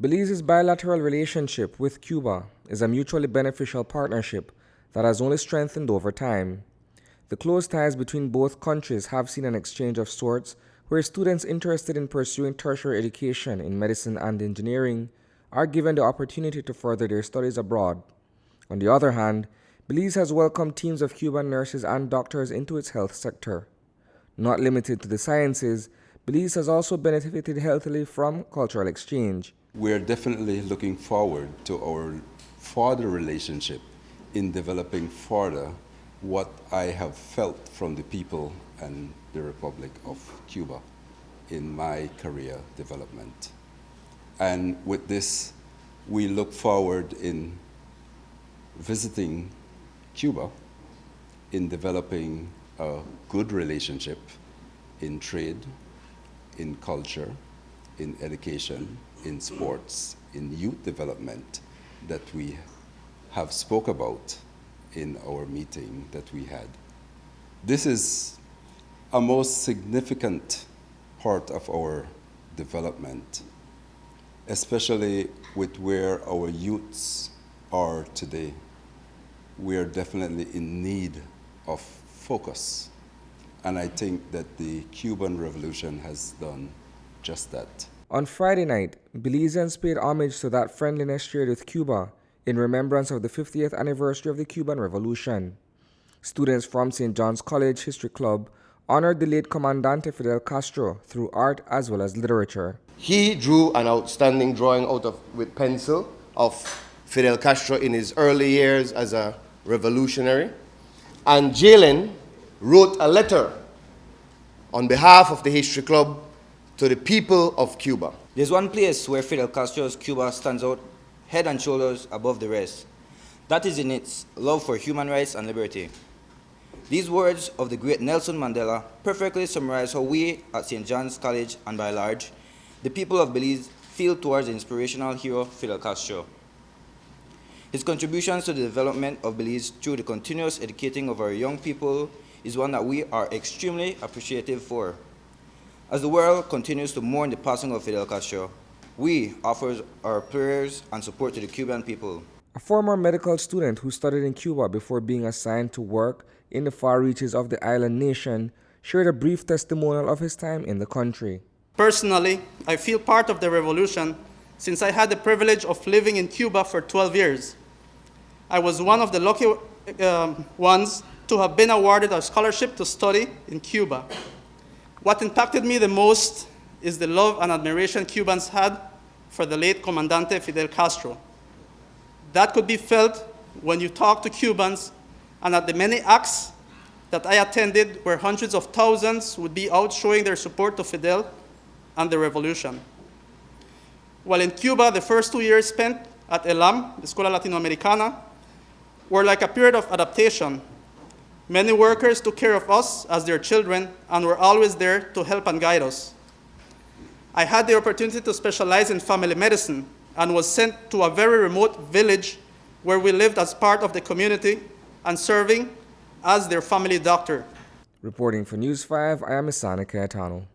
Belize's bilateral relationship with Cuba is a mutually beneficial partnership that has only strengthened over time. The close ties between both countries have seen an exchange of sorts where students interested in pursuing tertiary education in medicine and engineering are given the opportunity to further their studies abroad. On the other hand, Belize has welcomed teams of Cuban nurses and doctors into its health sector. Not limited to the sciences, Belize has also benefited healthily from cultural exchange. We're definitely looking forward to our further relationship in developing further what I have felt from the people and the Republic of Cuba in my career development. And with this, we look forward in visiting Cuba, in developing a good relationship in trade, in culture, in education, in sports, in youth development that we have spoke about in our meeting that we had. This is a most significant part of our development, especially with where our youths are today. We are definitely in need of focus. And I think that the Cuban Revolution has done just that. On Friday night, Belizeans paid homage to that friendliness shared with Cuba in remembrance of the 50th anniversary of the Cuban Revolution. Students from St. John's College History Club honored the late Comandante Fidel Castro through art as well as literature. He drew an outstanding drawing with pencil of Fidel Castro in his early years as a revolutionary. And Jalen wrote a letter on behalf of the History Club to the people of Cuba. There's one place where Fidel Castro's Cuba stands out head and shoulders above the rest. That is in its love for human rights and liberty. These words of the great Nelson Mandela perfectly summarize how we at St. John's College and by large, the people of Belize feel towards the inspirational hero Fidel Castro. His contributions to the development of Belize through the continuous educating of our young people is one that we are extremely appreciative for. As the world continues to mourn the passing of Fidel Castro, we offer our prayers and support to the Cuban people. A former medical student who studied in Cuba before being assigned to work in the far reaches of the island nation shared a brief testimonial of his time in the country. Personally, I feel part of the revolution since I had the privilege of living in Cuba for 12 years. I was one of the lucky ones to have been awarded a scholarship to study in Cuba. What impacted me the most is the love and admiration Cubans had for the late Comandante Fidel Castro. That could be felt when you talk to Cubans and at the many acts that I attended where hundreds of thousands would be out showing their support to Fidel and the revolution. While in Cuba, the first 2 years spent at ELAM, the Escuela Latinoamericana, were like a period of adaptation. Many workers took care of us as their children and were always there to help and guide us. I had the opportunity to specialize in family medicine and was sent to a very remote village where we lived as part of the community and serving as their family doctor. Reporting for News 5, I am Isana Cayetano.